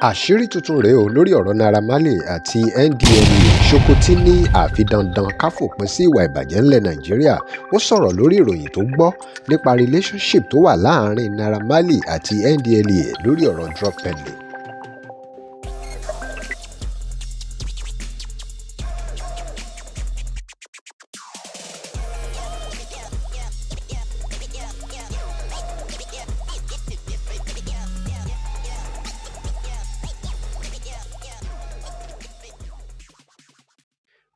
Àṣírí tuntun rèé o lórí ọ̀rọ̀ Naira Marley àti NDLEA. Ṣokotí ní àfi dandan ká fòpin sí ìwà ìbàjẹ́ ńlẹ̀ Nàìjíríà. Ó sọ̀rọ̀ lórí ìròyìn tó gbọ́ nípa relationship tó wà láàárín Naira Marley àti NDLEA lórí ọ̀rọ̀ drug peddling.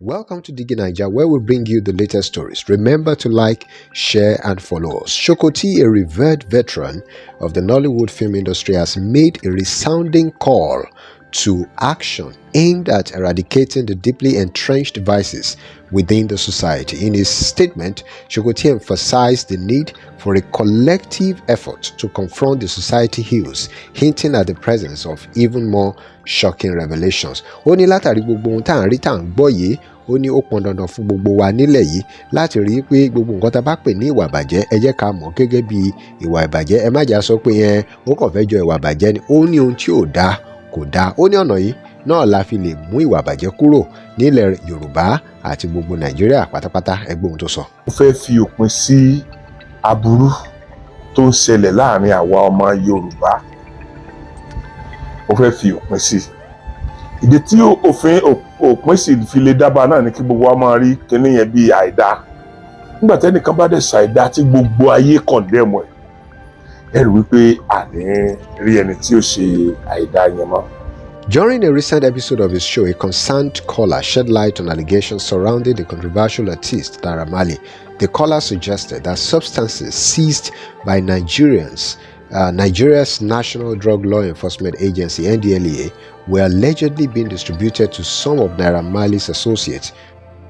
Welcome to DIGINAIJA, where we bring you the latest stories. Remember to like, share, and follow us. Shokoti, a revered veteran of the Nollywood film industry, has made a resounding call to action aimed at eradicating the deeply entrenched vices within the society. In his statement, Shokoti emphasized the need for a collective effort to confront the society ills, hinting at the presence of even more shocking revelations. Ó ní látàrí gbogbo ohun tá à ń rí tá à ń gbọ́ yìí, ó ní ó pọn dandan fún gbogbo wa nílẹ̀ yìí láti rí i pé gbogbo nǹkan tá a bá pè ní ìwà ìbàjẹ́ ẹ jẹ́ ká mọ̀ gẹ́gẹ́ bí ìwà ìbàjẹ́. Ẹ má jà sọ pé ó kàn fẹ́ jọ ìwà ìbàjẹ́ ni. Ó ní ohun tí ò dáa kò dáa. Ó ní ọ̀nà yìí náà la fi lè mú ìwà ìbàjẹ́ kúrò nílẹ̀ Yorùbá àti gbogbo Nàìjíríà pátápátá. Ẹ gbọ́ ohun tó sọ. Ó fẹ́ fi òpin sí aburú tó ń ṣẹlẹ̀ láàrin àwa ọmọ Yorùbá. Ó fẹ́ fi òpin sí. Ìdí tí òpin sì fi lè dábàá náà ni kí gbogbo wa máa rí kíní yẹn bí àìdá. Nígbà tẹ́nìkan bá dẹ̀ ṣàìdá tí gbogbo ayé kọ̀ndẹ́mù ẹ̀, ẹ rí wípé àní rí ẹni tí ó ṣe àìdá yẹn mọ́. During a recent episode of his show, a concerned caller shed light on allegations surrounding the controversial artist Naira Marley. The caller suggested that substances seized by Nigeria's National Drug Law Enforcement Agency, NDLEA, were allegedly being distributed to some of Naira Marley's associates,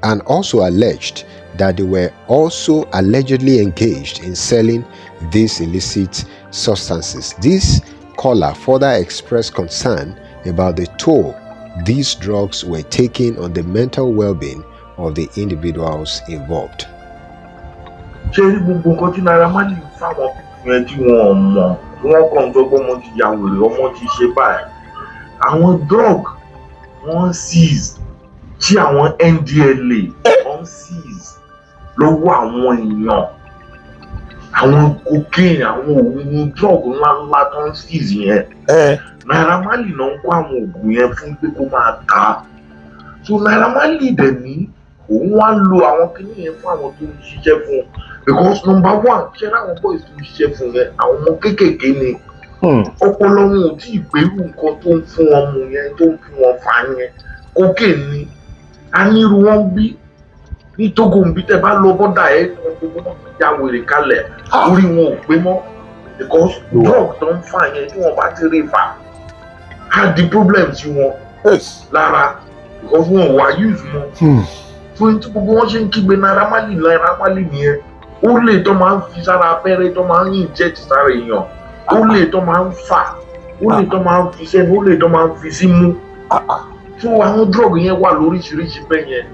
and also alleged that they were also allegedly engaged in selling these illicit substances. This caller further expressed concern about the toll these drugs were taking on the mental well-being of the individuals involved. Ṣé gbogbo nǹkan tí Naira Marley fáwọn yẹn tí wọ́n mọ̀ wọ́n kàn tó gbọ́ ọmọ ti ya wèrè ọmọ ti ṣe báyìí. Àwọn drug wọ́n seize tí àwọn NDLEA wọ́n seize lọ́wọ́ àwọn èèyàn. Àwọn cocaine, àwọn oògùn drug ńláńlá tó ń seize yẹn. Naira Marley náà ń kó àwọn oògùn yẹn fún pé kó máa ta. So Naira Marley dẹ̀ ní òun wá lo àwọn kinní yẹn fún àwọn tó ń ṣiṣẹ́ fún un. Because number one, ṣé láwọn boys tó ń ṣiṣẹ́ fún yẹn àwọn ọmọ kéékèèké ni. Ọpọlọ wọn ò tí ì gbèrú nǹkan tó ń fún wọn mu yẹn tó ń fún wọn fà yẹn. Cocaine ni. A ní irú wọn bí ní Togo ń bí tẹ́ bá lọ bọ́dà ẹ̀ gbogbo wọn fi já wèrè kalẹ̀. Orí wọn ò gbé mọ́. Because drug tó ń fà yẹn tí wọ́n bá ti rí fà had the problems tí wọn lára because wọn wà use mọ́. Fún tí gbogbo wọn ṣe ń kígbe Naira Marley nìyẹn. Ó lè tó máa ń fi sára abẹ́rẹ́ tó máa ń inject sára èèyàn. Ó lè tó máa ń fà. Ó lè tó máa ń fi sẹ́nu. Ó lè tó máa ń fi símú. So àwọn drug yẹn wà lóríṣiríṣi bẹ́ẹ̀ yẹn.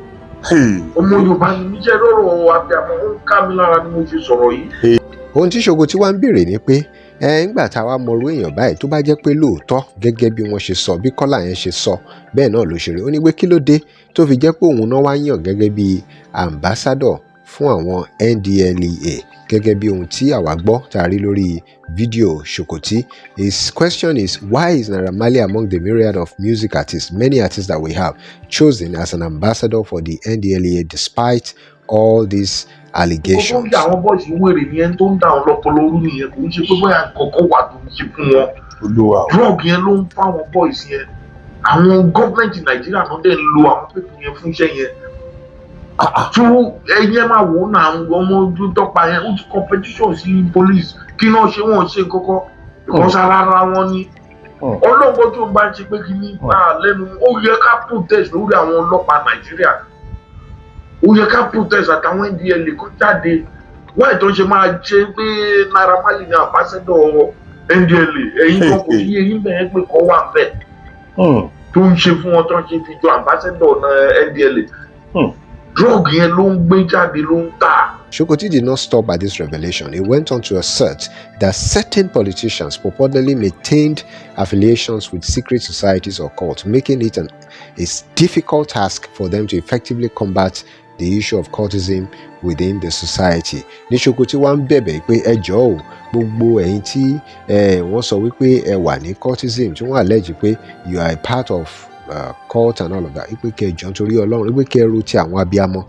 Ọmọ Yorùbá ni mi jẹ́ lọ́rọ̀ àbíàmọ́ ó ń ká mi lára ni mo ṣe sọ̀rọ̀ yìí. Ohun tí Ṣokotí wá ń béèrè ni pé ńgbà tá a wá mọrú èèyàn báyìí tó bá jẹ́ pé lóòótọ́ gẹ́gẹ́ bí wọ́n ṣe sọ bí kọ́là yẹn ṣe sọ bẹ́ẹ̀ náà ló ṣe rí. Ó ní pé kí ló dé tó fi jẹ́ pé òun náà wá yàn gẹ́gẹ́ bí ambassador fún àwọn NDLEA gẹ́gẹ́ bí ohun tí àwa gbọ́ tá a rí lórí fídíò Ṣokotí. His question is, why is Naira Marley among the myriad of music artists, many artists that we have, chosen as an ambassador for the NDLEA despite all these allegations? Kókó àwọn boys wèrè yẹn tó ń dá àwọn lọ́pọ̀lọ́ orú nìyẹn kò ń ṣe pé bóyá kọ̀ọ̀kan wà tó ń ṣe fún wọn. Drug yẹn ló ń fáwọn boys yẹn. Àwọn gọ́ọ̀mẹ̀ntì Nàìjíríà náà dẹ̀ ń lo àwọn pépì yẹn fún iṣẹ́ yẹn. Tó ẹyẹ máa wò ó náà ọmọ ojú tọ́pa yẹn ó ti competition sí police kí náà ṣe wọ́n ṣe kọ́kọ́ ìkọ́sá rárá wọn ní. Ọlọ́gbọ́n tó ń bá ṣe pé kí ní gbà lẹ́nu ó yẹ ká protest lórí àwọn ọlọ́pàá Nàìjíríà. Ó yẹ ká protest àtàwọn NDLEA kó jáde. Wọ́n ètò ṣe máa ṣe pé Naira Marley ní ambassador NDLEA ẹ̀yin kan kò sí eyín bẹ́ẹ̀ pé kọ́ wà bẹ́ẹ̀ tó ń ṣe fún wọn tó ń ṣe fi jọ ambassador NDLEA. Drug yẹn ló ń gbé jáde ló ń tà. Shokoti did not stop at this revelation. He went on to assert that certain politicians purportedly maintained affiliations with secret societies or cults, making it a difficult task for them to effectively combat the issue of cultism within the society. Ní Shokoti wá ń bẹ̀bẹ̀ pé ẹ jọ̀ọ́ o, gbogbo ẹ̀yin tí wọ́n sọ wípé ẹ wà ní cultism tí wọ́n allege pé you are a part of cult and all of that, wípé kẹ́ jọ̀ọ́ nítorí Ọlọ́run, wípé kẹ́ ro ti àwọn abiyamọ,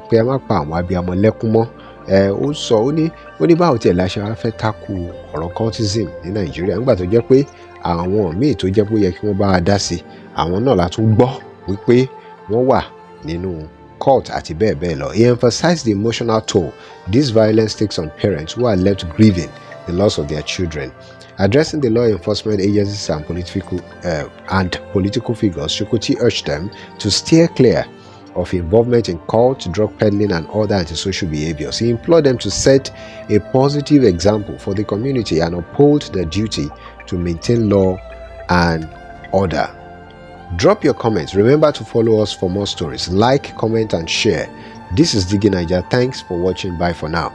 pé ẹ má pa àwọn abiyamọ lẹ́kún mọ́. Ó sọ ó ní báwo tiẹ̀ la ṣe wá fẹ́ takú ọ̀rọ̀ cultism ní Nàìjíríà nígbà tó jẹ́ pé àwọn míì tó jẹ́ pé ó yẹ kí wọ́n bá a dá sí àwọn náà la tún gbọ́ wípé wọ́n wà nínú cult àti bẹ́ẹ̀ bẹ́ẹ̀ lọ. He emphasized the emotional toll this violence takes on parents who are left grieving the loss of their children. Addressing the law enforcement agencies and political figures, Shokoti urged them to steer clear of involvement in cult, drug peddling, and other antisocial behaviors. He implored them to set a positive example for the community and uphold their duty to maintain law and order. Drop your comments. Remember to follow us for more stories. Like, comment, and share. This is DIGINAIJA. Thanks for watching. Bye for now.